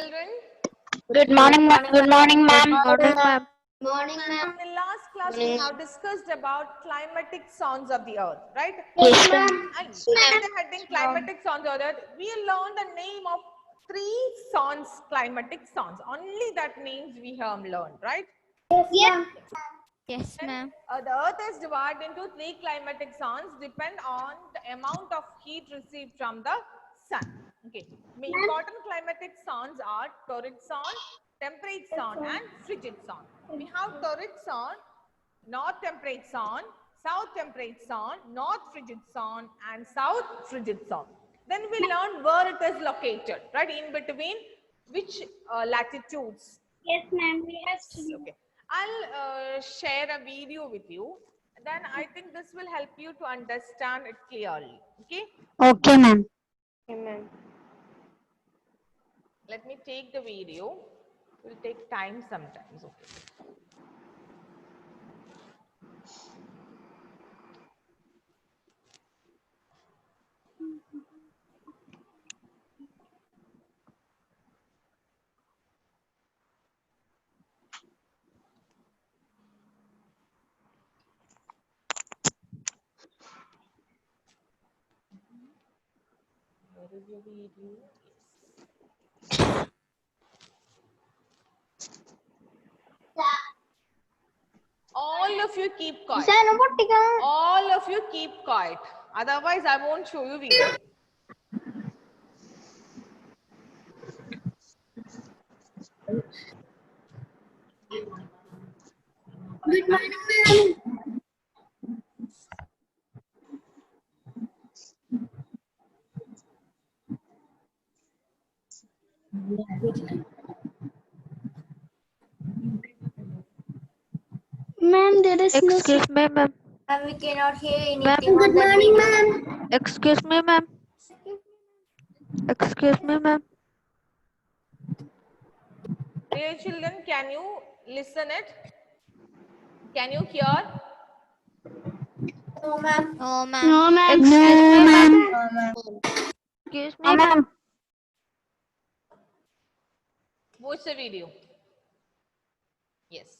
Children, Good morning, good morning, ma'am. Morning, ma'am. Morning, ma'am. in the last class we have discussed about climatic zones of the earth, right? Yes, ma'am. And under the heading climatic zones of the earth, we learned the name of 3 zones, climatic zones. Only that names we have learned, right? Yes. Yes, ma'am. The earth is divided into 3 climatic zones depend on the amount of heat received from the sun. Okay. Important climatic zones are torrid zone, temperate zone and frigid zone. We have torrid zone, north temperate zone, south temperate zone, north frigid zone and south frigid zone. Then we learn where it is located, right? In between which latitudes. Yes, ma'am. We have to. Okay. I'll share a video with you. Then I think this will help you to understand it clearly. Okay. Okay, ma'am. Let me take the video. It will take time sometimes. Okay. Where is your video? Yes. All of you keep quiet. All of you keep quiet. Otherwise, I won't show you video. Good morning, ma'am. Ma'am, there is no. Excuse me, ma'am. And we cannot hear anything. Ma'am. Good morning, ma'am. Excuse me, ma'am. Excuse me, ma'am. Dear children, can you listen it? Can you hear? No, ma'am. No, ma'am. No, ma'am. Excuse me, ma'am. Excuse me, ma'am. Watch the video. Yes.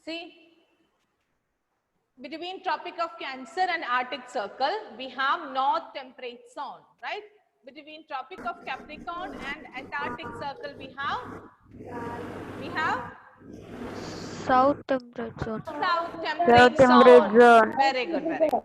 See, between Tropic of Cancer and Arctic Circle, we have North Temperate Zone, right? Between Tropic of Capricorn and Antarctic Circle, we have South temperate zone. South South Temperate temperate Zone. zone. Very good, very good.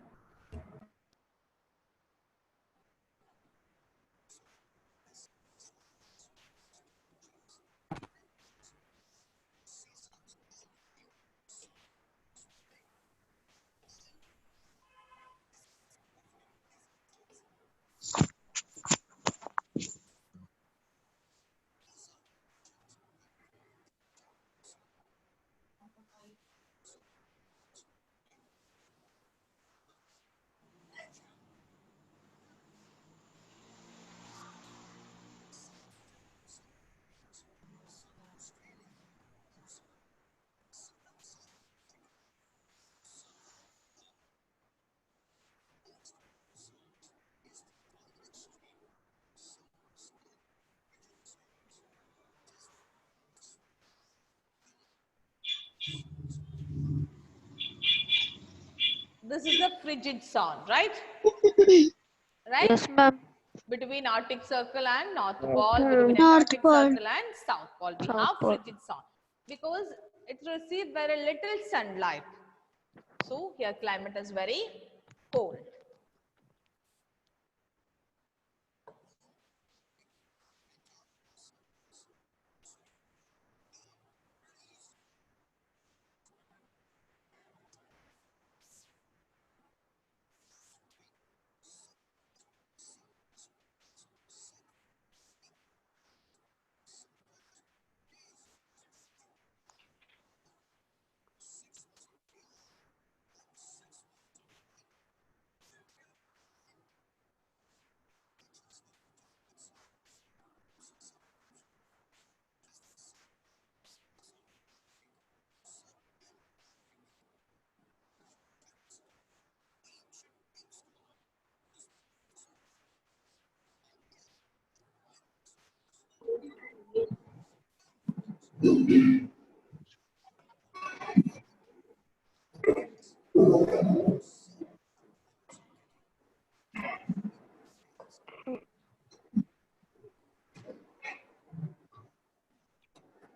This is the frigid zone, right? Right? Yes, ma'am. Between Arctic Circle and North Pole, between North Antarctic Pole. Circle and South Pole, we South have Pole. frigid zone because it receives very little sunlight. So here climate is very cold.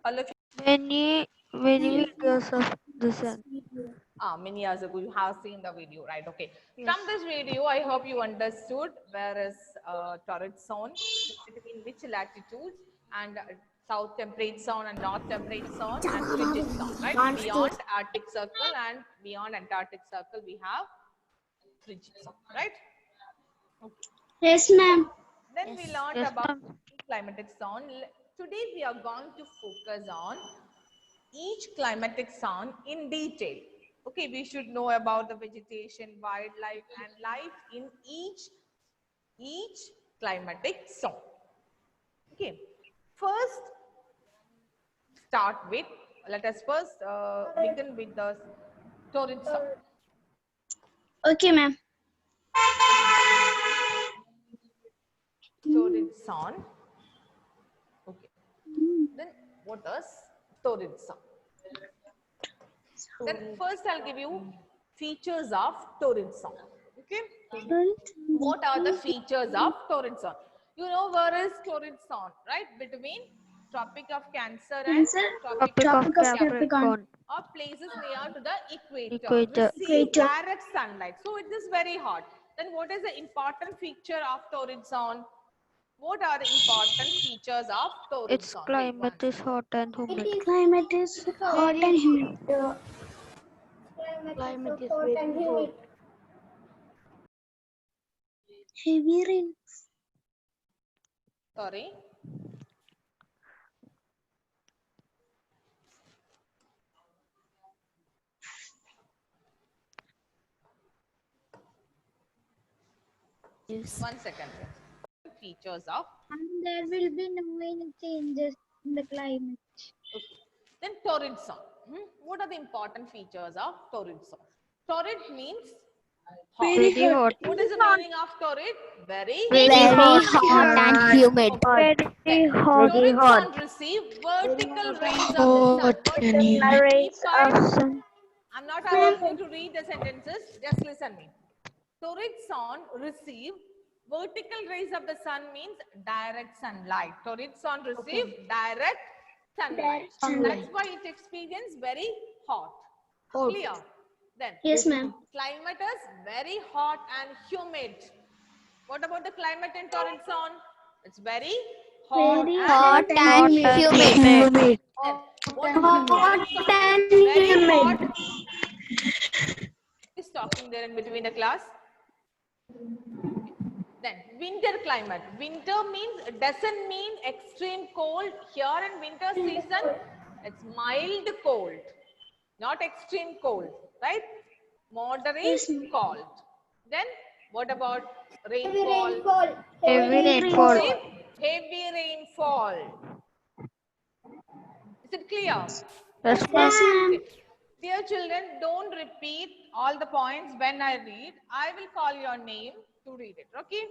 All of Many videos of the sun. many years ago you have seen the video, right? Okay. Yes. From this video, I hope you understood where is torrid zone, between which latitudes, and south temperate zone and north temperate zone and frigid zone, right? Beyond Arctic Circle and beyond Antarctic Circle, we have frigid zone, right? Yes, ma'am. Then we learned Yes, about ma'am. climatic zone. Today we are going to focus on each climatic zone in detail. Okay, we should know about the vegetation, wildlife, and life in each climatic zone. Okay, first let us first begin with the torrid zone. Okay, ma'am. Torrid zone. Okay, then what is torrid zone? Then first I'll give you features of torrid zone. Okay, what are the features of torrid zone? You know where is torrid zone, right? Between Tropic of Cancer and Cancer, Tropic Tropic of of Capricorn. or places near to the equator, Equator. receive direct sunlight. So it is very hot. Then what is the important feature of torrid zone? What are the important features of torrid Its zone? climate is hot and humid. Climate is hot and humid. Climate is very hot. Heavy rain. Sorry. Yes. 1 second. Features of And there will be no any changes in the climate. okay. Then torrid zone. What are the important features of torrid zone? Torrid means hot. Very hot. What is the meaning of torrid? Very hot and humid. Very hot. Torrid zone receive vertical rays of the sun. Vertical Rays of sun. I'm not asking you to read the sentences, just listen me. Torrid zone receive vertical rays of the sun means direct sunlight. Torrid zone receive direct sunlight. That's why it experience very hot. Clear? Then Yes, ma'am. climate is very hot and humid. What about the climate in torrid zone? It's very hot Very and hot and humid. Then what about torrid zone? Very hot. Is talking there in between the class. Then winter climate. Winter means doesn't mean extreme cold. Here in winter season, it's mild cold, not extreme cold, right? Moderate cold. Then what about rainfall? Heavy rainfall. Heavy rainfall. Is it clear? Yes, ma'am. Dear children, don't repeat all the points when I read. I will call your name to read it, okay?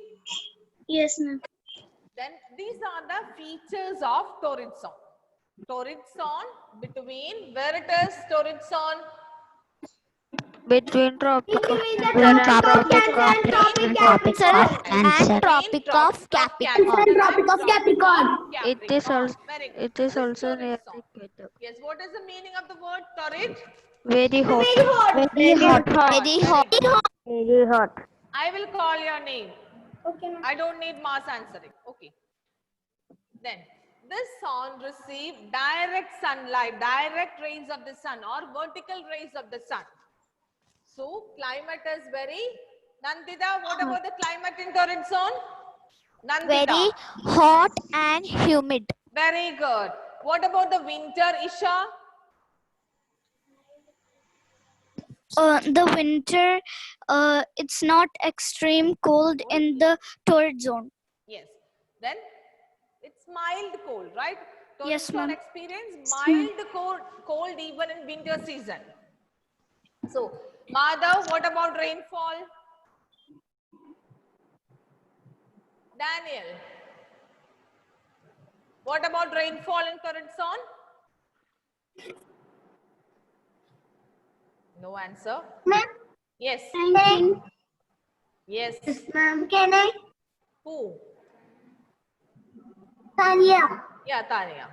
Yes, ma'am. Then these are the features of torrid zone. Torrid zone between, where it is torrid zone? Between tropic of And Tropic of Capricorn. It is also Very good. it is This also torrid near zone. the equator. Yes, what is the meaning of the word torrid? Very hot. Very hot. Very hot. I will call your name. Okay, ma'am. I don't need mass answering. Okay. Then this sun receive direct sunlight, direct rays of the sun or vertical rays of the sun. So climate is very, Nandita, what about the climate in torrid zone? Nandita. Very hot and humid. Very good. What about the winter, Isha? The winter, it's not extreme cold in the torrid zone. Yes. Then it's mild cold, right? Torrid Yes, zone ma'am. experience mild cold even in winter season. So, Madhav, what about rainfall? Daniel, what about rainfall in torrid zone? No answer. Ma'am, Yes. Yes. ma'am. Can I? Who? Tanya. Yeah, Tanya.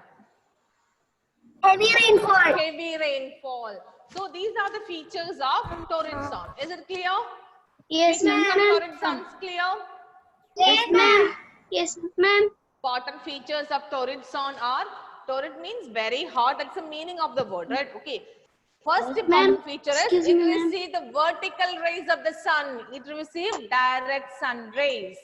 Heavy rainfall. Heavy rainfall. So these are the features of torrid zone. Is it clear? Yes, Features of ma'am. torrid zone is clear? Yes, ma'am. Yes, ma'am. Important features of torrid zone are, torrid means very hot. That's the meaning of the word, right? Okay. First important feature is Excuse it me, ma'am. receives the vertical rays of the sun. It receives direct sun rays.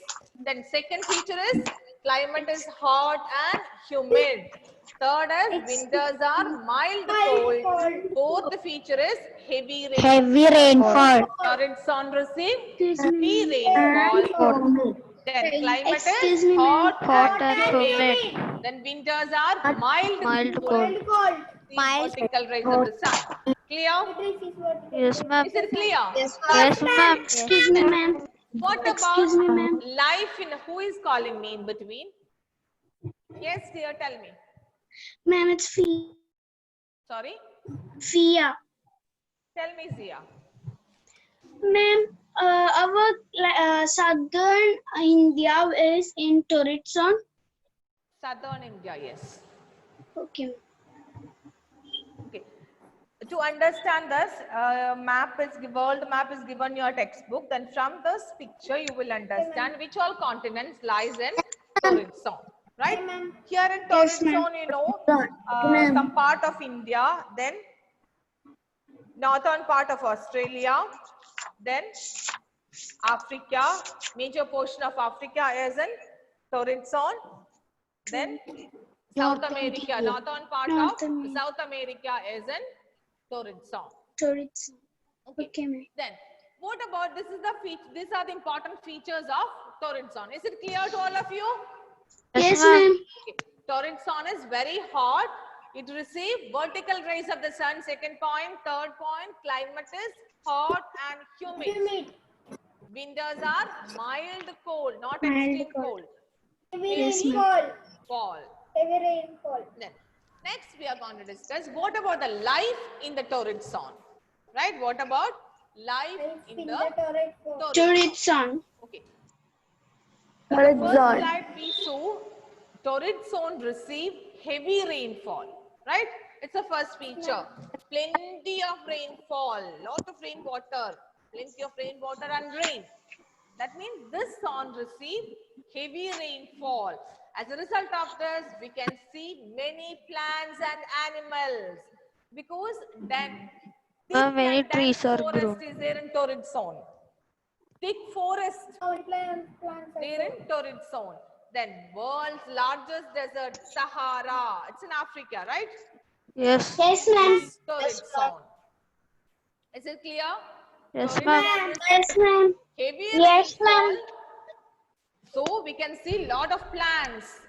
Then second feature is climate is hot and humid. Third is winters are mild cold. Fourth feature is heavy rainfall. Heavy rainfall. Torrid zone receive Excuse heavy rainfall. Then climate Excuse is me, ma'am. hot and humid. Then winters are mild cold. The Mild vertical rays of the sun. Clear? Yes, ma'am. Is it clear? Yes, ma'am. Excuse me, ma'am. What Excuse me, about ma'am. life in, who is calling me in between? Yes, dear, tell me. Ma'am, it's Sorry? Fia. Tell me, Zia. Ma'am, our southern India is in torrid zone. Southern India, yes. Okay. Okay. To understand this, world map is given your textbook. Then from this picture, you will understand which all continents lies in torrid zone. Right? Here in torrid zone, you know, some part of India, then northern part of Australia, then Africa, major portion of Africa is in torrid zone, then South America, northern part of South America is in torrid zone. Torrid zone. Okay, ma'am. Then what about, this is the these are the important features of torrid zone. Is it clear to all of you? Yes, ma'am. Okay. Torrid zone is very hot. It receives vertical rays of the sun. Second point. Third point, climate is hot and humid. Winters are mild cold, not extreme cold. Heavy fall. Then next we are going to discuss what about the life in the torrid zone. Right? What about life in the torrid? Torrid zone. Okay. Torrid First zone. slide we saw torrid zone receive heavy rainfall, right? It's the first feature. Plenty of rainfall, lot of rainwater, plenty of rainwater and rain. That means this zone receive heavy rainfall. As a result of this, we can see many plants and animals because then thick Ma'am, many and dense trees are forest grown. is there in torrid zone. Thick forest there in torrid zone. Then world's largest desert, Sahara. It's in Africa, right? Yes. Yes, ma'am. Torrid zone. Is it clear? Yes, Torrid ma'am. zone is Yes, ma'am. heavy Yes, rainfall. ma'am. So we can see lot of plants.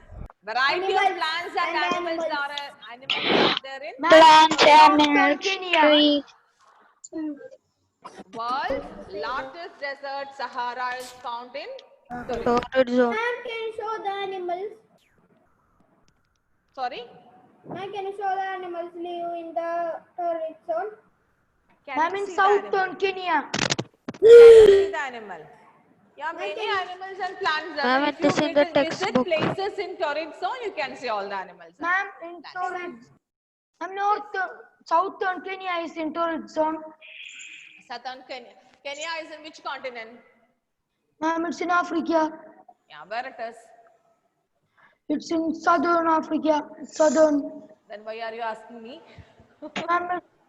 Variety of plants and animals are there in Plants, animals, trees. world's largest desert, Sahara, is found in Torrid. Torrid zone. Ma'am, can you show the animals? Sorry? Ma'am, can you show the animals live in the torrid zone? Can you see the southern animal? Kenya. Can you see the animal? Yeah, many animals and plants are Ma'am, there. it If is you in the visit textbook. places in torrid zone, you can see all the animals. Ma'am, in torrid. Southern Kenya is in torrid zone. Southern Kenya. Kenya is in which continent? Ma'am, it's in Africa. Yeah, where it is? It's in southern Africa. Southern. Then why are you asking me?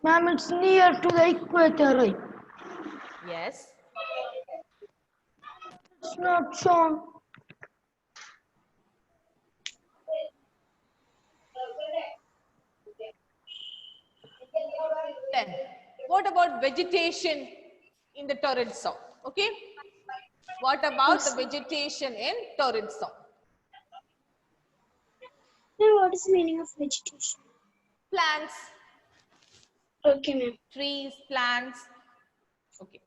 Ma'am, it's near to the equator, right? Yes. It's not shown. Then, what about vegetation in the torrid zone? Okay. What about the vegetation in torrid zone? Ma'am, what is the meaning of vegetation? Plants, Okay, ma'am. trees, plants. Okay.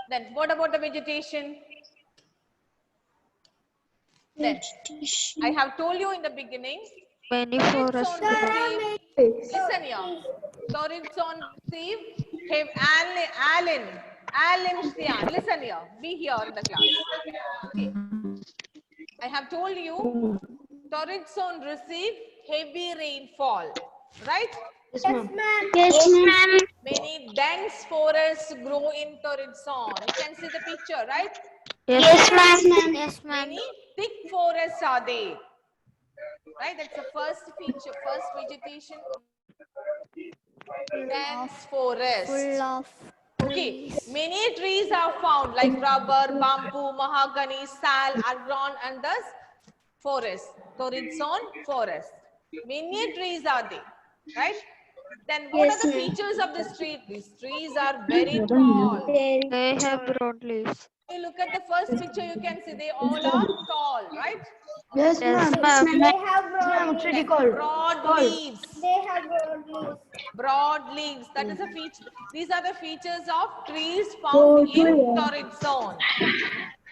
Then, what about the vegetation? Then, Vegetation. I have told you in the beginning, Many torrid forests zone grown. receive, listen here, torrid zone receive, have Alan, Sian, listen here, be here in the class. Okay. I have told you, torrid zone receive heavy rainfall, right? Yes, ma'am. Yes, ma'am. Many dense forests grow in torrid zone. You can see the picture, right? Yes, ma'am. Yes, ma'am. Many thick forests are there. Right? That's the first feature, first vegetation. Dense forest. Full of Okay. Many trees are found like rubber, bamboo, mahogany, sal are grown under forest. Torrid zone forest. Many trees are there. Right? Then what Yes, are the ma'am. features of this tree? These trees are very tall. They have broad leaves. You look at the first picture, you can see they all are tall, right? Yes, Yes, ma'am. ma'am. They have Ma'am, broad it's leaves. really cold. Broad leaves. They have broad leaves. Broad leaves. That is a feature. These are the features of trees found in torrid zone.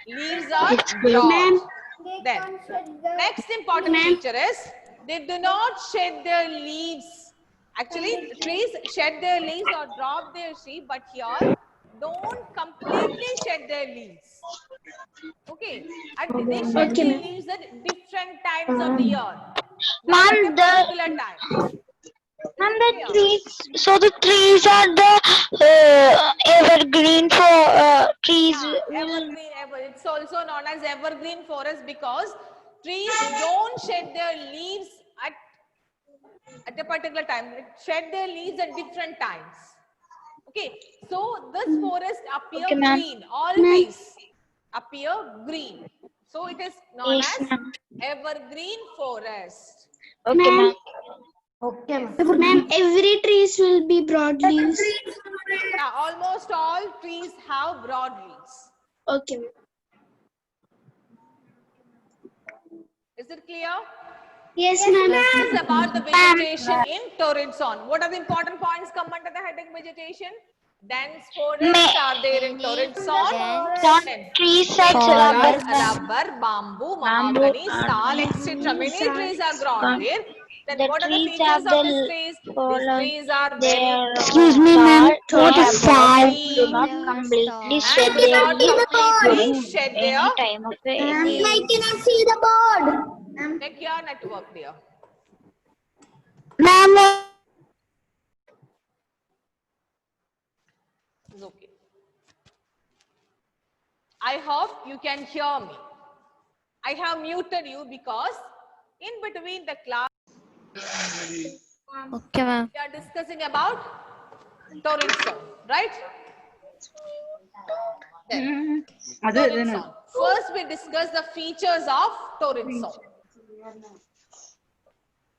Leaves are broad. They Then, can't shed the next important feature is they do not shed their leaves. Actually, trees shed their leaves or drop their seed, but here don't completely shed their leaves. Okay, and they shed their leaves at different times of the year. Not at a particular time. And the trees, so the trees are the evergreen for trees. Evergreen, it's also known as evergreen forest because trees don't shed their leaves at a particular time. They shed their leaves at different times. Okay, so this forest appear green. All trees appear green. So it is known as evergreen forest. Okay, ma'am. Okay, ma'am. Ma'am, every trees will be broad leaves. Yeah, almost all trees have broad leaves. Okay, ma'am. Is it clear? Yes, ma'am. This is about the vegetation in torrid zone. What are the important points come under the heading vegetation? Dense forests are there in torrid zone. Trees Forest, rubber, bamboo, mahogany, sal, etc. Many trees are grown there. Then what are the features of these trees? These trees are very Excuse me, ma'am. What is sal? not completely And shed do their not leaves completely during shed any their time of the I year. cannot see the board. check your network, dear. Ma'am, It's okay. I hope you can hear me. I have muted you because in between the class Okay, ma'am. we are discussing about torrid zone, right? Then torrid zone. First we discuss the features of torrid zone.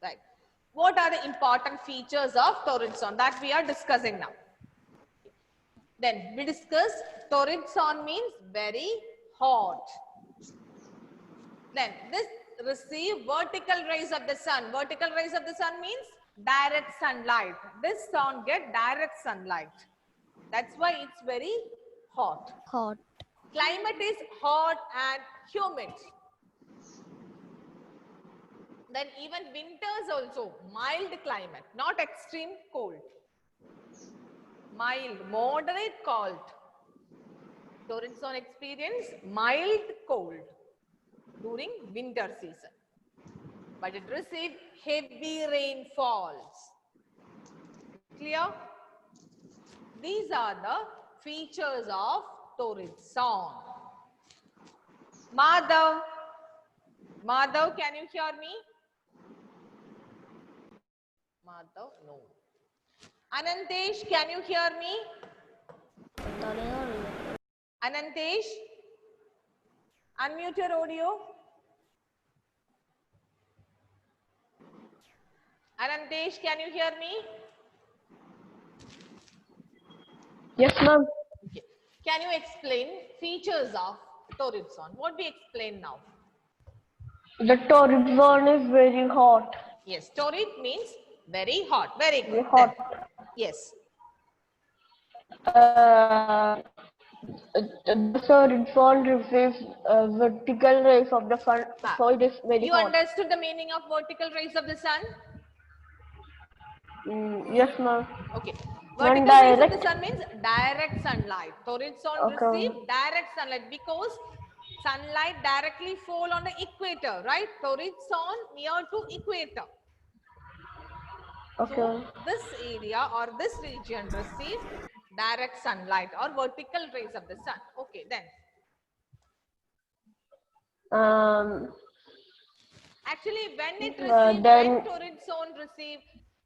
Right. What are the important features of torrid zone that we are discussing now? Then we discuss torrid zone means very hot. Then this receive vertical rays of the sun. Vertical rays of the sun means direct sunlight. This zone get direct sunlight. That's why it's very hot. Hot. Climate is hot and humid. Then even winters also mild climate, not extreme cold. Mild, moderate cold. Torrid zone experience mild cold during winter season. But it receives heavy rainfalls. Clear? These are the features of torrid zone. Madhav, can you hear me? Madhav, no. Anantesh, can you hear me? Anantesh, unmute your audio. Anantesh, can you hear me? Yes, ma'am. Okay. Can you explain features of torrid zone? What we explain now? The torrid zone is very hot. Yes, torrid means very hot. Very good. Very hot. Then, yes. The torrid zone receives vertical rays of the sun, so it is very You hot. understood the meaning of vertical rays of the sun? Yes, ma'am. Okay. When Vertical rays of the direct. sun means direct sunlight. Torrid zone Okay. receive direct sunlight because sunlight directly fall on the equator, right? Torrid zone near to equator. Okay. So this area or this region receive direct sunlight or vertical rays of the sun. Okay, then. Actually, when it receives, when torrid zone receive,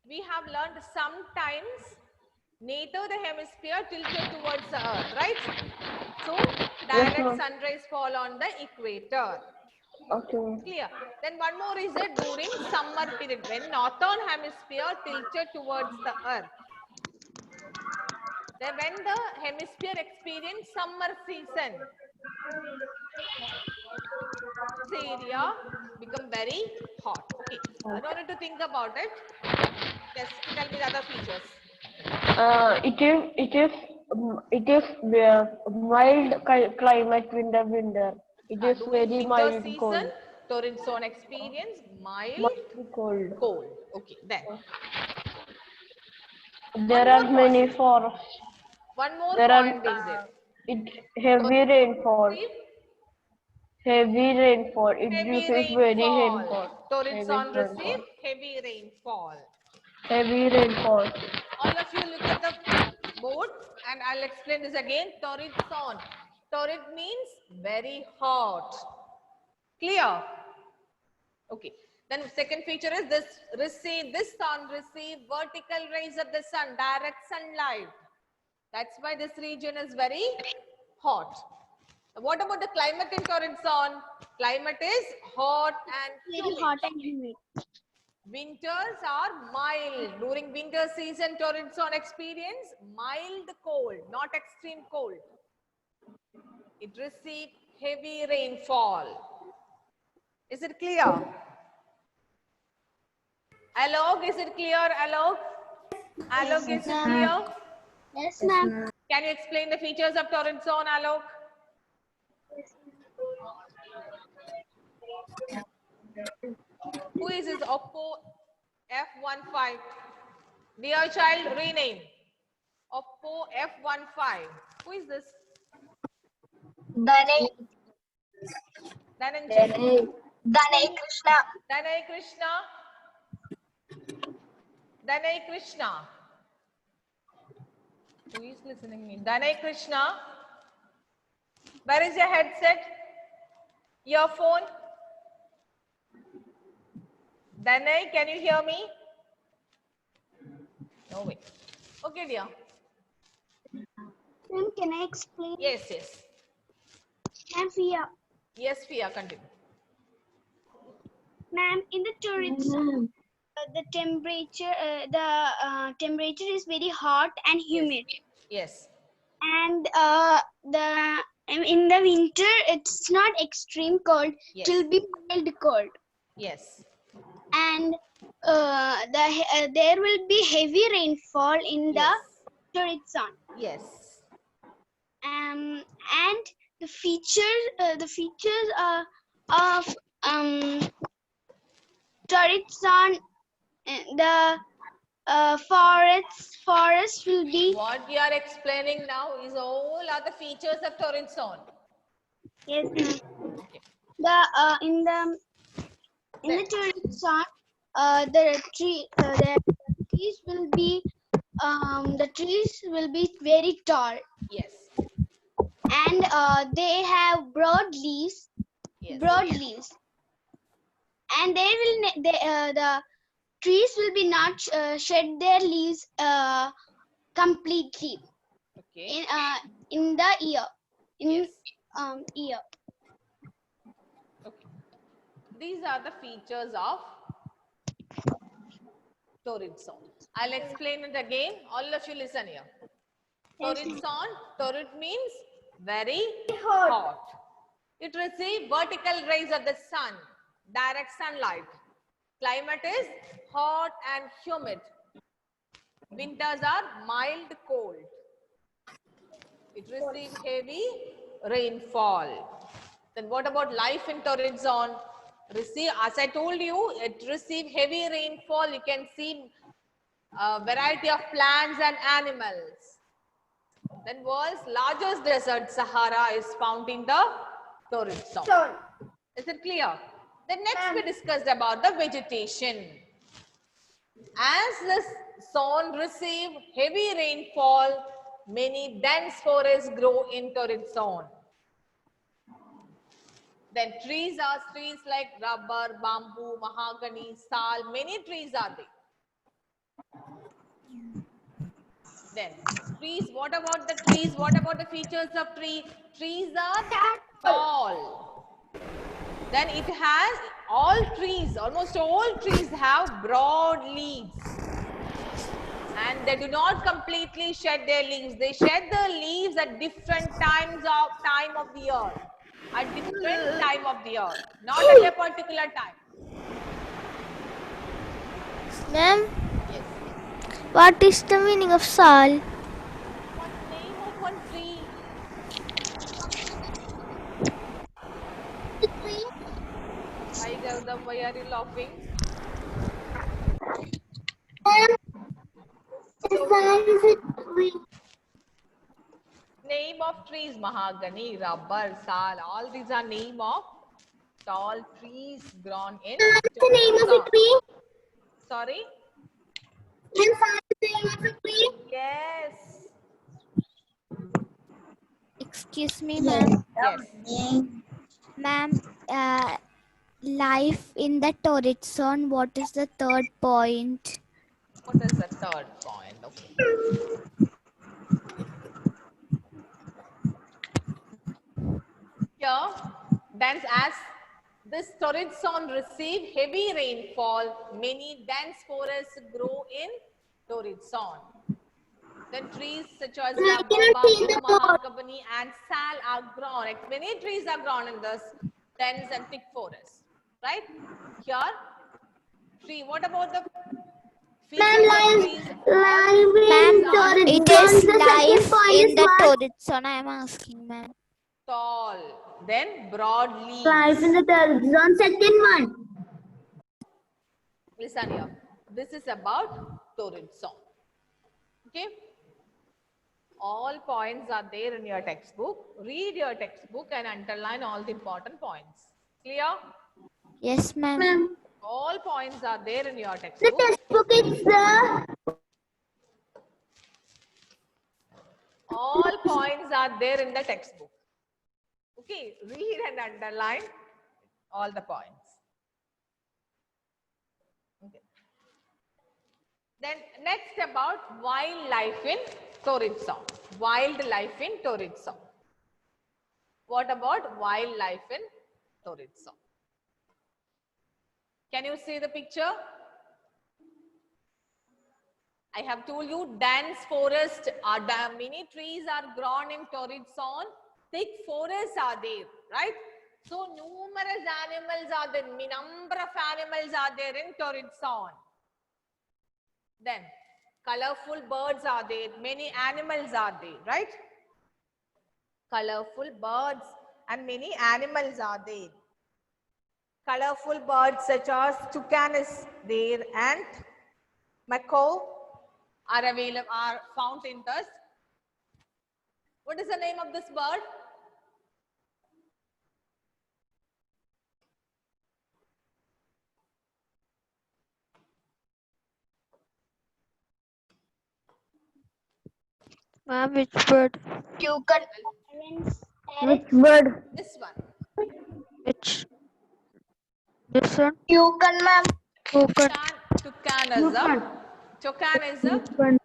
we have learned sometimes neither the hemisphere tilted towards the earth, right? So direct sun rays fall on the equator. Okay. Clear. Then one more is that during summer period, when northern hemisphere tilted towards the earth. Then when the hemisphere experience summer season, this area become very hot. Okay. I don't need to think about it. Yes, tell me the other features. It is mild climate in the winter. It is During very winter mild season, cold. torrid zone experience mild Cold. cold. Okay, then There are many forests. one more There point are is there. heavy rainfall. Receive Heavy rainfall. It heavy receives very rainfall. rainfall. Torrid Heavy zone rainfall. receive heavy rainfall. Heavy rainfall. All of you look at the board and I'll explain this again. Torrid zone. Torrid means very hot. Clear? Okay. Then second feature is this sun receive vertical rays of the sun, direct sunlight. That's why this region is very hot. What about the climate in torrid zone? Climate is hot and humid. Hot and humid. Winters are mild. During winter season, torrid zone experience mild cold, not extreme cold. It receives heavy rainfall. Is it clear? Alok, is it clear? Alok? Alok, is it clear? Yes, ma'am. Can you explain the features of torrid zone, Alok? Who is this Oppo F15? Dear child, rename. Oppo F15. Who is this? Danay Dhananjay. Krishna. Danay Krishna. Danay Krishna. Who is listening me? Danay Krishna. Where is your headset? Earphone? Danay, can you hear me? No way. Okay, dear. Ma'am, can I explain? Yes, yes. Ma'am, Fia. Yes, Fia, continue. Ma'am, in the turrets, the temperature is very hot and humid. Yes. And in the winter it's not extreme cold, Yes. it will be mild cold, Yes. and there will be heavy rainfall in the Yes. torrid zone. Yes. And the features of torrid zone, the forest will be. What you are explaining now is all other features of torrid zone. Yes, ma'am. Okay. In the torrid zone, the trees will be very tall, Yes. and they have broad leaves, Yes. and the trees will be not shed their leaves completely Okay. in the year. Yes. Year. Okay. These are the features of torrid zone. I'll explain it again. All of you listen here. Torrid zone. Torrid means very hot. It receives vertical rays of the sun, direct sunlight. Climate is hot and humid. Winters are mild cold. It receives heavy rainfall. Then what about life in torrid zone? As I told you, it receives heavy rainfall. You can see a variety of plants and animals. Then world's largest desert, Sahara, is found in the torrid zone. Is it clear? Then next we discussed about the vegetation. As this zone receives heavy rainfall, many dense forests grow in torrid zone. Then trees like rubber, bamboo, mahogany, sal, many trees are there. Then trees, what about the trees? What about the features of tree? Trees are tall. Then it has almost all trees have broad leaves. And they do not completely shed their leaves. They shed the leaves at different time of the year. At different time of the year. Not at a particular time. Ma'am, Yes. what is the meaning of sal? What name of one tree? Hi Gautam, why are you laughing? Name of trees, mahogany, rubber, sal, all these are name of tall trees grown in. What's the name of the tree? Sorry? What's the name of the tree? Yes. Excuse me, ma'am. Yes. Ma'am, life in the torrid zone. What is the third point? What is the third point? Okay. Here, then as this torrid zone receive heavy rainfall, many dense forests grow in torrid zone. Then trees such as rubber, bamboo, mahogany and sal are grown. Like many trees are grown in this dense and thick forest. Right? Here, tree. What about the features of trees? Ma'am, it is life in the torrid zone. I am asking, ma'am. Tall, then broad leaves. Life in the torrid zone, second one. Listen here. This is about torrid zone. Okay. All points are there in your textbook. Read your textbook and underline all the important points. Clear? Yes, ma'am. Ma'am, All points are there in your the textbook. textbook is All points are there in the textbook. Okay, read and underline all the points. Okay. Then next about wildlife in torrid zone. Wildlife in torrid zone. What about wildlife in torrid zone? Can you see the picture? I have told you dense forest, many trees are grown in torrid zone. Thick forests are there, right? So numerous animals are there. Number of animals are there in torrid zone. Then colorful birds are there. Many animals are there, right? Colorful birds and many animals are there. Colorful birds such as toucan is there and macaw are available, are found in this. What is the name of this bird? Ma'am, which bird? Toucan. Which bird? This one. Which? This one? Toucan, ma'am. Toucan. Toucan is a. Toucan is a. Toucan.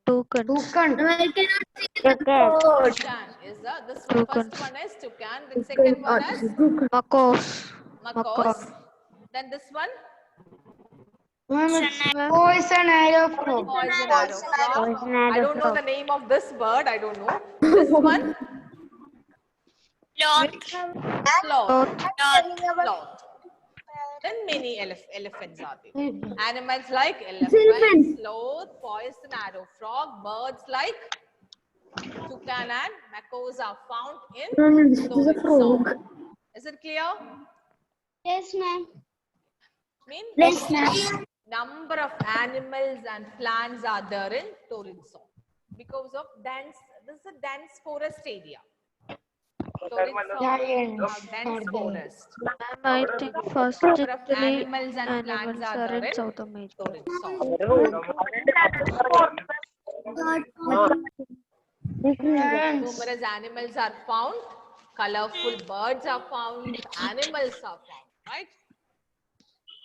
Toucan. Toucan. I cannot see the Toucan. bird. Toucan is a. This one, Toucan. first one is toucan. The second one is Macaws. macaws. Then this one. Poison arrow frog. Poison arrow frog. Poison I arrow don't know frog. the name of this bird. I don't know. This one. Sloth. Sloth. Then many elephants are there. Animals like elephant, sloth, poison arrow frog, birds like toucan and macaws are found in torrid zone. Is it clear? Yes, ma'am. Mean Yes, ma'am. number of animals and plants are there in torrid zone because of dense. This is a dense forest area. Torrid zone have dense forest. Ma'am, I think first Number of three animals and plants animals are are there in in South America. torrid zone. Numerous animals are found, colorful birds are found, animals are found, right?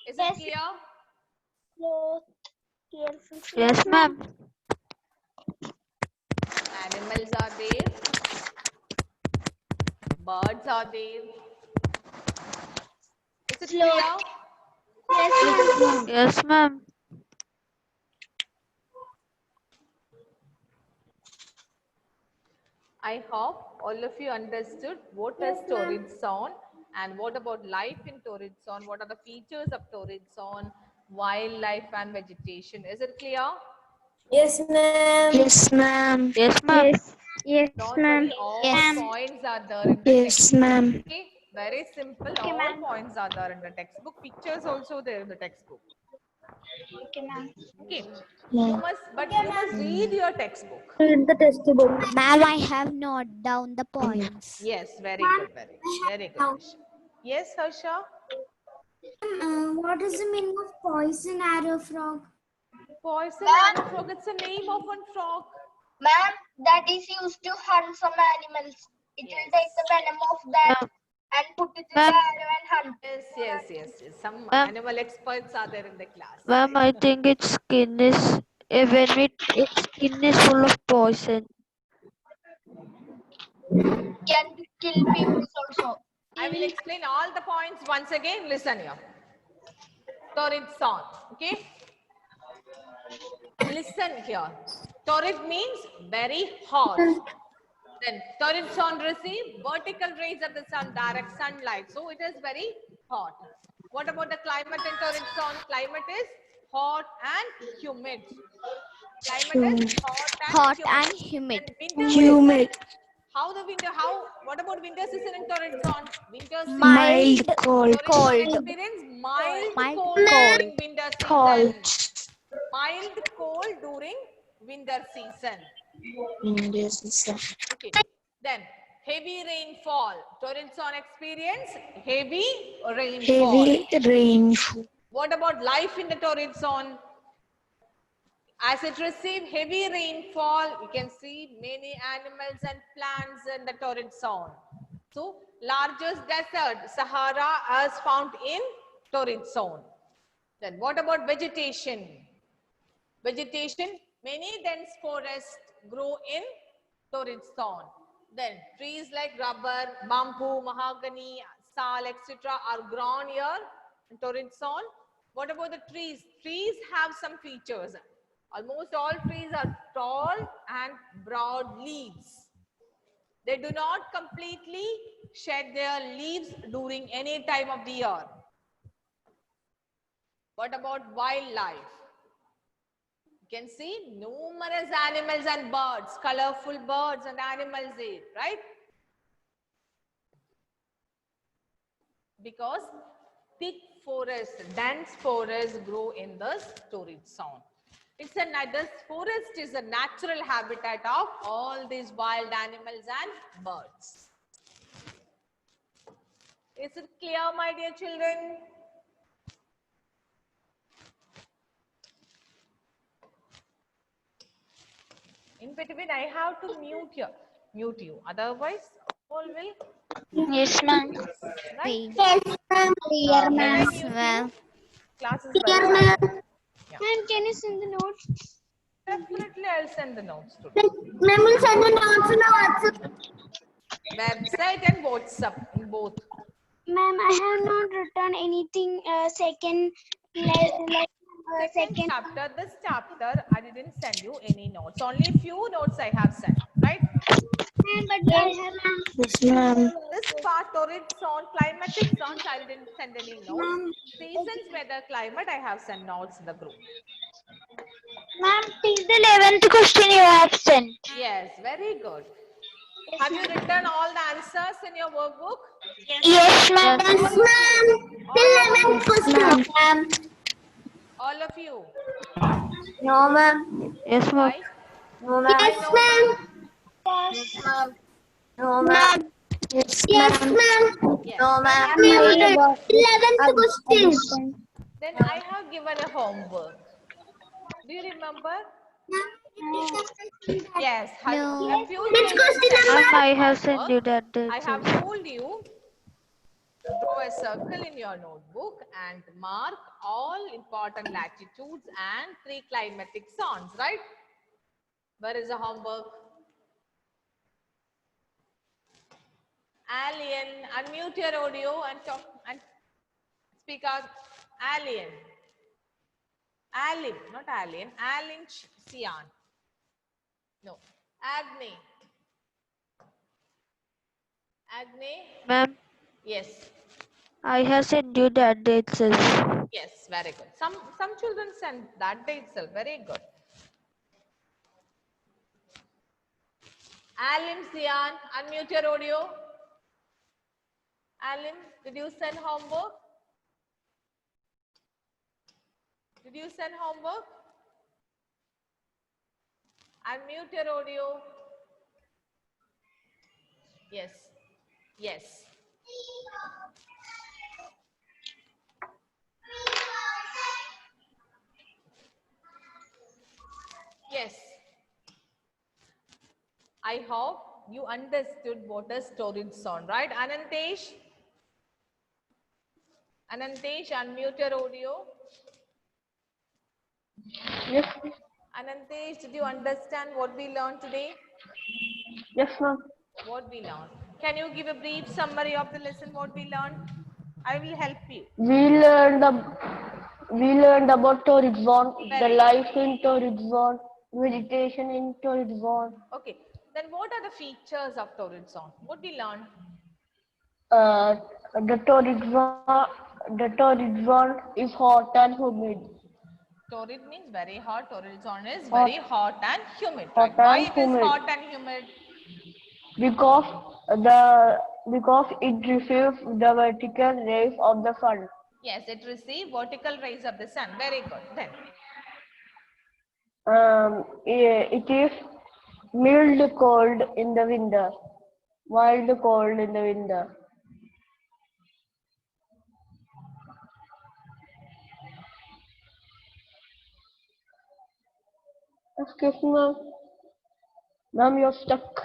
Is it clear? Yes, ma'am. Animals are there, birds are there. Is it clear? Yes, ma'am. I hope all of you understood what is torrid zone and what about life in torrid zone, what are the features of torrid zone, wildlife and vegetation. Is it clear? Yes, ma'am. Yes, ma'am. Yes, ma'am. Yes, Don't worry, all Yes. points are there in the Yes, textbook. ma'am. Okay, very simple. All points are there in the textbook. Pictures also there in the textbook. Okay, you must read your textbook. Read the textbook. Ma'am, I have noted down the points. Yes, very good, very good. Yes, Harsha. What is the meaning of poison arrow frog? Poison arrow frog. It's a name of one frog. Ma'am, that is used to hunt some animals. It will take the venom of that and put it in the Ma'am. arrow and hunt. Yes. Some Ma'am. animal experts are there in the class. Ma'am, I think its skin is its skin is full of poison. Can kill people also. I will explain all the points once again. Listen here. Torrid zone. Okay. Listen here. Torrid means very hot. Then torrid zone receive vertical rays of the sun, direct sunlight. So it is very hot. What about the climate in torrid zone? Climate is hot and humid. Climate is Hot and humid. Then winter season. What about winter season in torrid zone? Winter season. Mild, cold. Torrid zone experience mild, Mild cold cold. during winter season. Mild cold during winter season. Yes. Okay. Then heavy rainfall. Torrid zone experience heavy rainfall. Heavy rainfall. What about life in the torrid zone? As it receives heavy rainfall, you can see many animals and plants in the torrid zone. So, largest desert, Sahara, is found in torrid zone. Then, what about vegetation? Vegetation, many dense forests grow in torrid zone. Then, trees like rubber, bamboo, mahogany, sal, etc. are grown here in torrid zone. What about the trees? Trees have some features. Almost all trees are tall and broad leaves. They do not completely shed their leaves during any time of the year. What about wildlife? You can see numerous animals and birds, colorful birds and animals there, right? Because thick forests, dense forests grow in the torrid zone. This forest is a natural habitat of all these wild animals and birds. Is it clear, my dear children? In between, I have to mute you. Otherwise, all will. Yes, ma'am. Right? Yes, ma'am. Clear, Can I ma'am. mute Ma'am. you? Class is Clear, well ma'am. started. Yeah. Ma'am, can you send the notes? Definitely, I'll send the notes today. Ma'am, will send the notes on WhatsApp. Website and WhatsApp in both. Ma'am, I have not written anything. Second Second chapter, this chapter, I didn't send you any notes. Only few notes I have sent, right? Ma'am, but I have. Yes, ma'am. This part, torrid zone, climatic zones, I didn't send any notes. Seasons, weather, climate, I have sent notes in the group. Ma'am, till the 11th question you have sent. Yes, very good. Have you written all the answers in your workbook? Yes, ma'am. Yes, ma'am. Till 11th question. Ma'am. All of you. No, ma'am. Yes, ma'am. Why? No, ma'am. Yes, ma'am. Yes, ma'am. No, ma'am. Yes, ma'am. Yes. No, ma'am. 11th question. Then I have given a homework. Do you remember? Yes. No. A few Which children question sent number? Ma'am, I have homework. sent you that I have itself. told you draw a circle in your notebook and mark all important latitudes and 3 climatic zones, right? Where is the homework? Alien, unmute your audio and talk and speak out. Alien. Alim, not alien. Alin Sian. No. Agni. Agni. Ma'am, Yes. I have sent you that itself. Yes, very good. Some children send that day itself. Very good. Alim Sian, unmute your audio. Alim, did you send homework? Did you send homework? Unmute your audio. Yes. Yes. Yes. I hope you understood what is torrid zone, right? Anantesh? Anantesh, unmute your audio. Yes. Anantesh, did you understand what we learned today? Yes, ma'am. What we learned? Can you give a brief summary of the lesson, what we learned? I will help you. We learned about torrid zone, the Very good. life in torrid zone, vegetation in torrid zone. Okay. Then what are the features of torrid zone? What we learned? The torrid zone is hot and humid. Torrid means very hot. Torrid zone is Hot. very hot and humid. Hot Right? Why and it is humid. hot and humid? Because it receives the vertical rays of the sun. Yes, it receives vertical rays of the sun. Very good. Then It is mild cold in the winter. Mild cold in the winter. Excuse me, ma'am. Ma'am, you're stuck.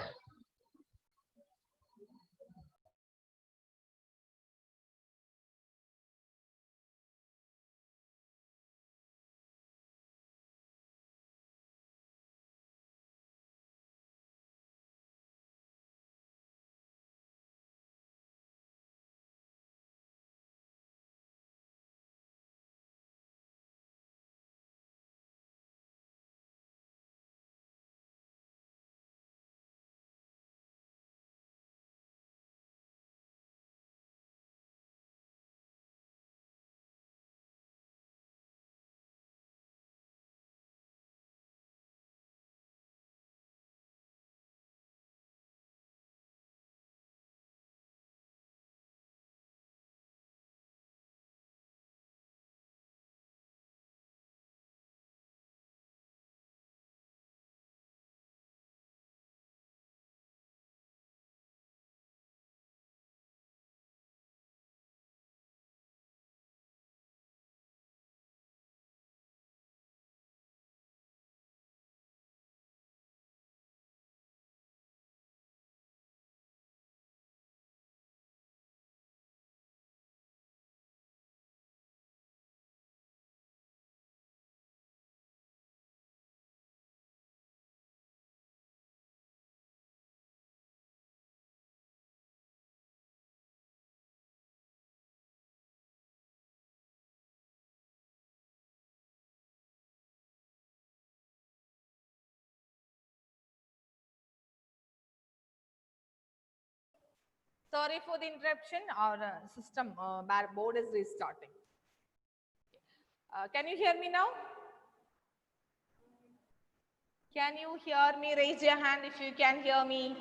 Sorry for the interruption. Our system board is restarting. Can you hear me now? Can you hear me? Raise your hand if you can hear me.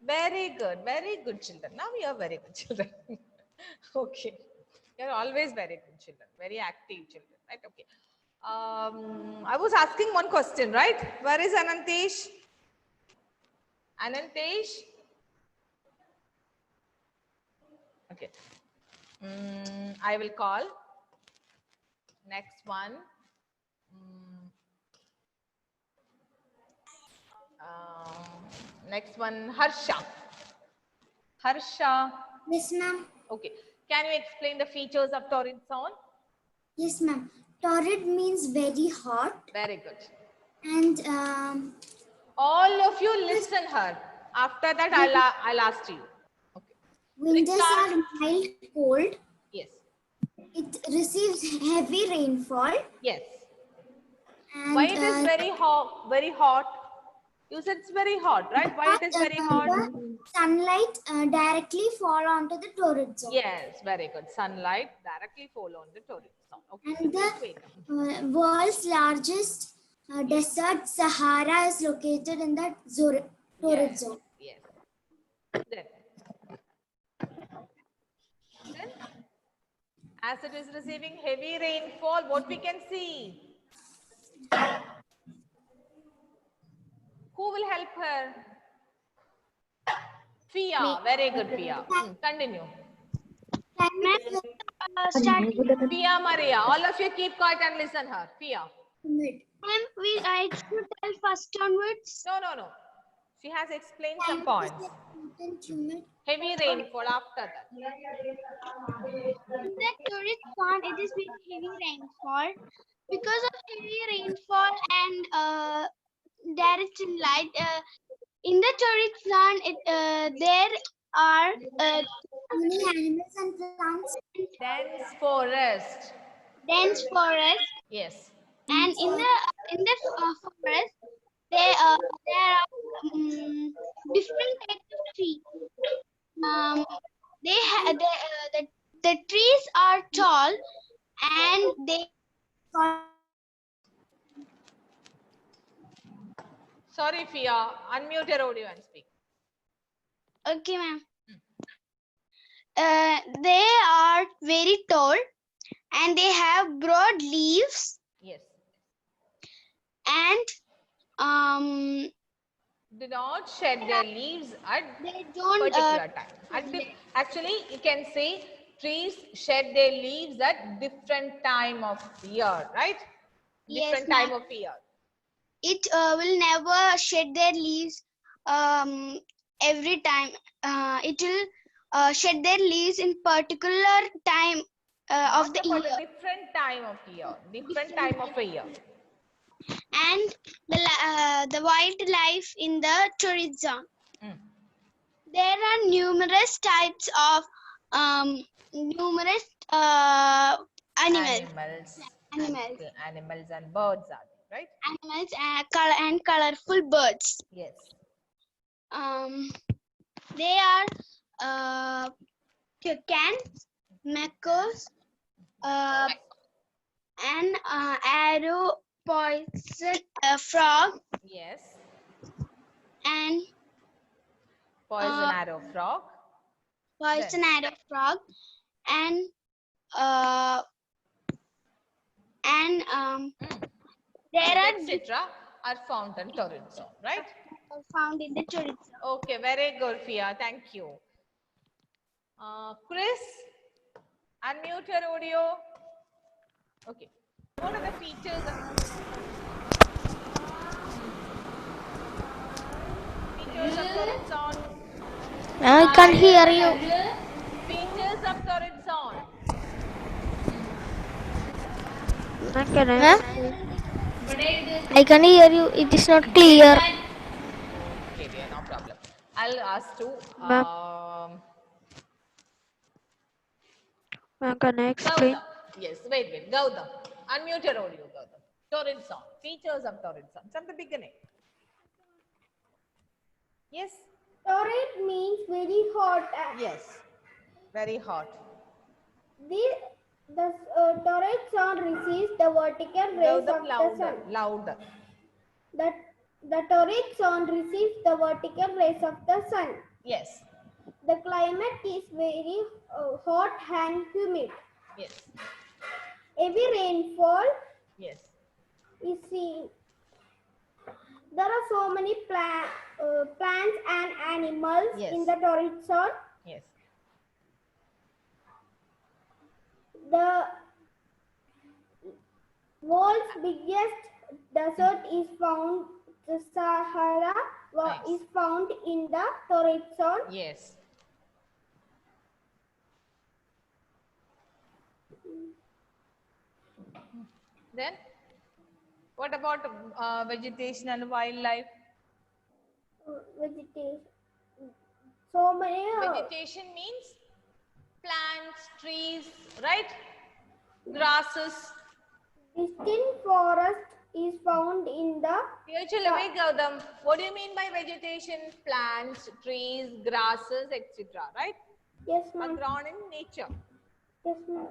Very good children. Now you are very good children. Okay. You're always very good children, very active children, right? Okay. I was asking one question, right? Where is Anantesh? Anantesh? Okay. I will call. Next one. Next one, Harsha. Harsha. Yes, ma'am. Okay. Can you explain the features of torrid zone? Yes, ma'am. Torrid means very hot, Very good. and All of you listen her. After that, I'll ask you. Okay. winters Start. are mild cold. Yes. It receives heavy rainfall. Yes. And Why it is very hot? Very hot. You said it's very hot, right? Why it is very hot? the sunlight directly fall onto the torrid zone. Yes, very good. Sunlight directly fall on the torrid zone. Okay. And the world's largest desert, Sahara, is located in the torrid zone. Yes. Then, as it is receiving heavy rainfall, what we can see? Who will help her? Fia. Very good, Fia. Continue. Fia Maria. All of you keep quiet and listen her. Fia. I should tell first onwards. No. She has explained some points. Heavy rainfall after that. In the torrid zone, it is with heavy rainfall. Because of heavy rainfall and direct sunlight, in the torrid zone, there are many animals and plants. Dense forest. Yes. Yes. And in the forest, there are different types of trees. The trees are tall, and they Sorry, Fia. Unmute your audio and speak. okay, ma'am. They are very tall, and they have broad leaves. Yes. and Do not shed their leaves at they don't particular time. Actually, you can say trees shed their leaves at different time of year, right? Yes, Different time ma'am. of year. It will never shed their leaves every time. It will shed their leaves in particular time of the For the year. different time of year. Different Different time of a year. And the wildlife in the torrid zone. Mm. There are numerous types of numerous animals. Animals. Animals and birds are there, right? Animals and colorful birds. Yes. They are toucans, macaws, and arrow poison frog Yes. and Poison arrow frog. poison arrow frog and there are Etc. are found in torrid zone, right? found in the torrid zone. Okay, very good, Fia. Thank you. Chris, unmute your audio. Okay. What are the features of torrid zone? I can't hear you. Features of torrid zone. I can't hear you. It is not clear. Okay, dear, no problem. I'll ask to Can I explain? Gautam. Yes, wait. Gautam. Unmute your audio, Gautam. Torrid zone. Features of torrid zone. It's at the beginning. Yes? Torrid means very hot. Yes. Very hot. The torrid zone receives the vertical rays of the sun. Louder. The torrid zone receives the vertical rays of the sun. Yes. The climate is very hot and humid. Yes. Heavy rainfall Yes. is seen. There are so many plants and animals Yes. in the torrid zone. Yes. The world's biggest desert is found. The Sahara Nice. is found in the torrid zone. Yes. Then, what about vegetation and wildlife? Vegetation. So many. Vegetation means plants, trees, right? Grasses. Distinct forest is found in the. Gautam, what do you mean by vegetation? Plants, trees, grasses, etc. Right? Yes, Are ma'am. grown in nature. Yes, ma'am.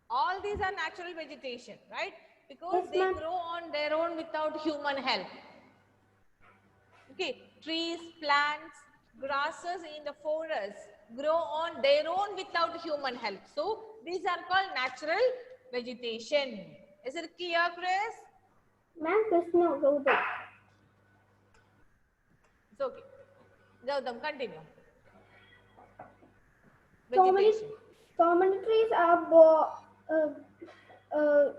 All these are natural vegetation, right? Because Yes, they ma'am. grow on their own without human help. Okay, trees, plants, grasses in the forest grow on their own without human help. So these are called natural vegetation. Is it clear, Chris? Ma'am, Krishna, Gautam. It's okay. Gautam, continue. So many trees are grow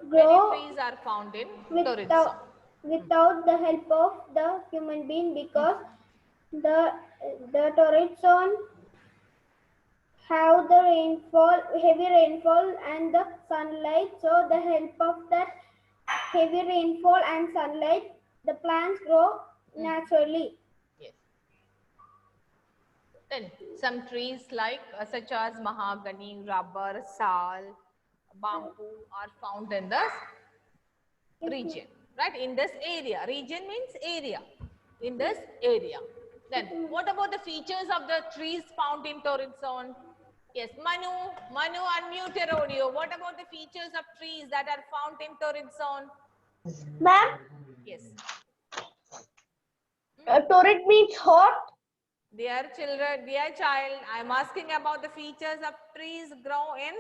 Many trees are found in torrid zone. without the help of the human being because the torrid zone have the heavy rainfall and the sunlight. So the help of that heavy rainfall and sunlight, the plants grow naturally. Yes. Then some trees like such as mahogany, rubber, sal, bamboo are found in this region, right? In this area. Region means area. In this area. Then what about the features of the trees found in torrid zone? Yes, Manu, unmute your audio. What about the features of trees that are found in torrid zone? Ma'am, Yes. torrid means hot. Dear children, dear child, I am asking about the features of trees grow in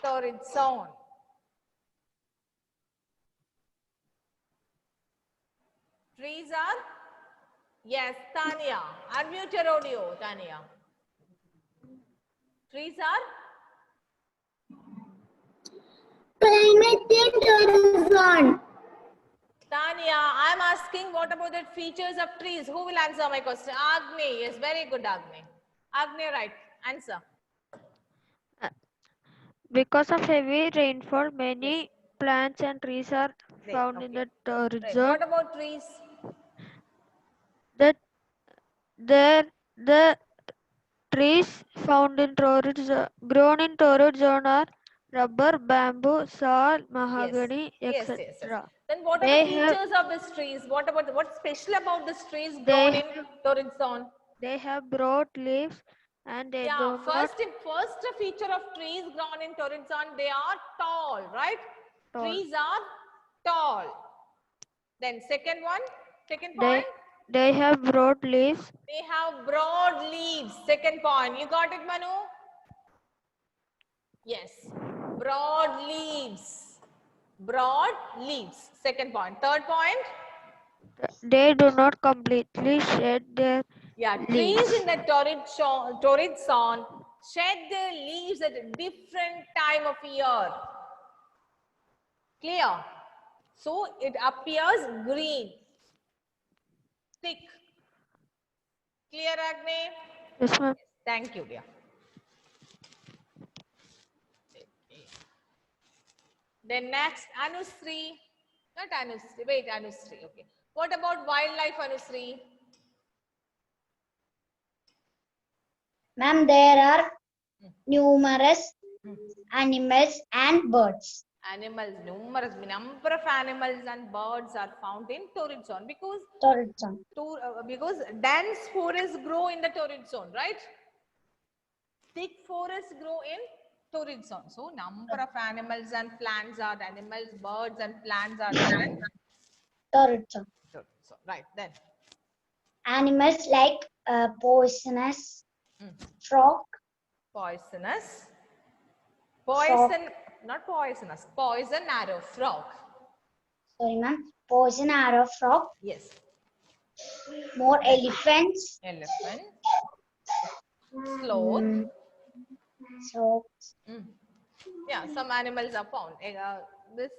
torrid zone. Trees are, yes, Tanya. Unmute your audio, Tanya. Trees are, Climate in torrid zone. Tanya, I'm asking what about the features of trees? Who will answer my question? Agni. Yes, very good, Agni. Agni, right. Answer. Because of heavy rainfall, many plants and trees are Right, found in okay. the torrid Right. zone. What about trees? The, the trees found in torrid zone, grown in torrid zone are rubber, bamboo, sal, mahogany, Yes, yes, yes. etc. Then what are the They have features of these trees? What about what's special about these trees they grown in torrid zone? they have broad leaves and they Yeah, do not first feature of trees grown in torrid zone, they are tall, right? tall. Trees are tall. Then second They point, they have broad leaves. they have broad leaves. Second point, you got it, Manu? Yes, broad leaves. Broad leaves. Second point. Third point, They do not completely shed their yeah, trees leaves. in the torrid zone shed their leaves at a different time of year. Clear? So it appears green, thick. Clear, Agni? Yes, ma'am. Thank you, dear. Then next, Anusri. Not Anusri. Wait, Anusri. Okay. What about wildlife, Anusri? Ma'am, there are numerous animals and birds. Animals, numerous number of animals and birds are found in torrid zone because Torrid zone. because dense forests grow in the torrid zone, right? Thick forests grow in torrid zone. So number of animals and plants are birds and plants are there in Torrid zone. torrid zone. Right, then. Animals like poisonous frog, Poisonous. Frog. Not poisonous. Poison arrow frog. sorry ma'am, poison arrow frog, Yes. more elephants, Elephant. Sloth. so Yeah, some animals are found. This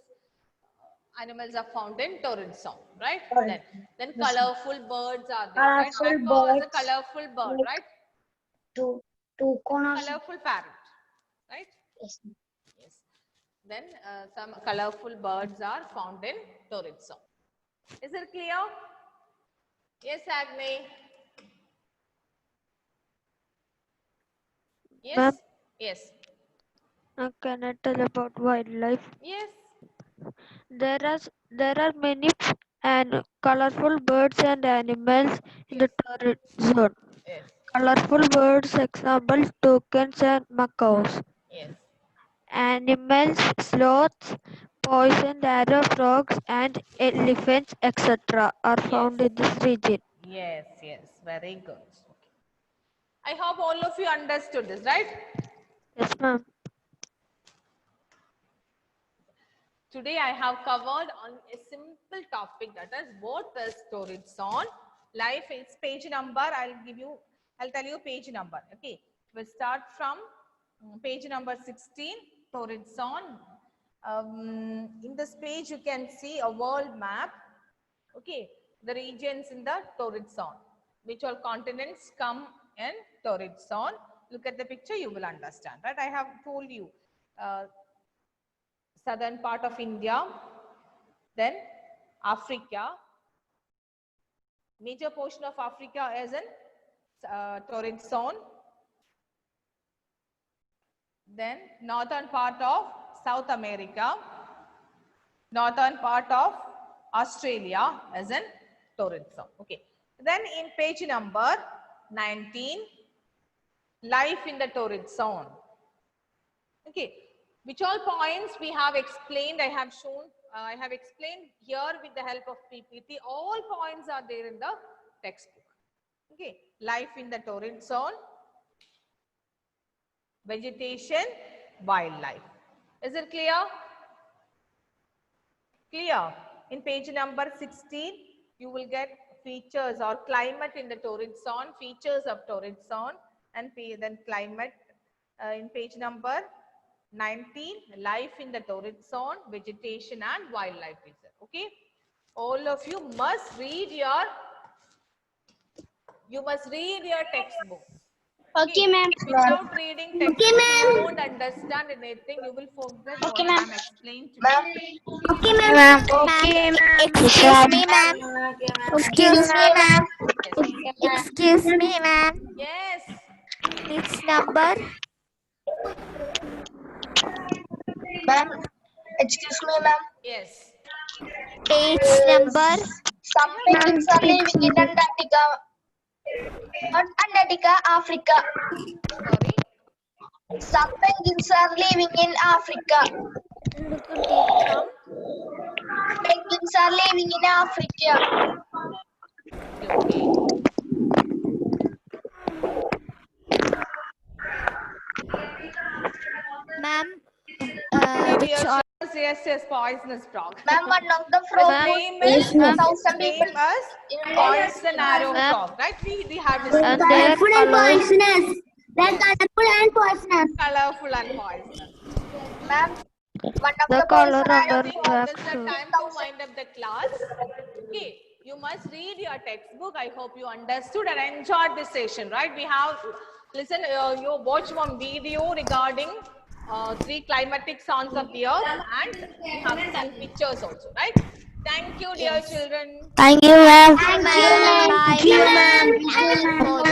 animals are found in torrid zone, right? Torrid. Then Yes, colorful birds are there, right? Colorful Pecker is a birds. colorful bird, Like right? toucan or Colorful parrot, right? yes, Yes. Then some colorful birds are found in torrid zone. Is it clear? Yes, Agni. Yes. Ma'am, Yes. can I tell about wildlife? Yes. There are many and colorful birds and animals in the torrid zone. Yes. Colorful birds, example toucans and macaws. Yes. Animals, sloths, poison arrow frogs, and elephants, etc., are found in this region. Yes. Yes. Very good. Okay. I hope all of you understood this, right? Yes, ma'am. Today I have covered on a simple topic, that is what is torrid zone. Life, it's page number. I'll tell you page number. Okay. We'll start from page number 16, torrid zone. In this page you can see a world map. Okay. The regions in the torrid zone. Which all continents come in torrid zone. Look at the picture, you will understand. Right? I have told you. Southern part of India, then Africa. Major portion of Africa is in torrid zone. Then northern part of South America, northern part of Australia is in torrid zone. Okay. Then in page number 19, life in the torrid zone. Okay. Which all points we have explained, I have explained here with the help of PPT. All points are there in the textbook. Okay. Life in the torrid zone, vegetation, wildlife. Is it clear? Clear. In page number 16, you will get features or climate in the torrid zone, features of torrid zone, and then climate in page number 19, life in the torrid zone, vegetation and wildlife reserve. Okay, all of you must read your textbook. Okay, ma'am. Without reading textbook, you won't understand anything. You will forget what ma'am explained to you. Okay, ma'am. Excuse me, ma'am. Excuse me, ma'am. Excuse me, ma'am. Yes. Which number? Ma'am, excuse me, ma'am. Yes. Page number. Some penguins are living in Antarctica. Not Antarctica, Africa. Sorry. Some penguins are living in Africa. Some. Penguins are living in Africa. Okay. Ma'am, Okay, which dear order? yes, poisonous frog. Ma'am, one of the frogs Name was is 1,000 name people. as poison arrow frog, right? We have this And their Colorful and colors. poisonous. They're colorful and poisonous. colorful and poisonous. Ma'am, one of The the color poison on I the think track this is the shoes. time to wind up the class. Okay, you must read your textbook. I hope you understood and enjoyed this session, right? We have you watch one video regarding 3 climatic zones of the earth, and we have some pictures also, right? Thank you, dear children. Thank you, ma'am. Thank you, ma'am. Bye, Thank you, ma'am. ma'am. Thank you for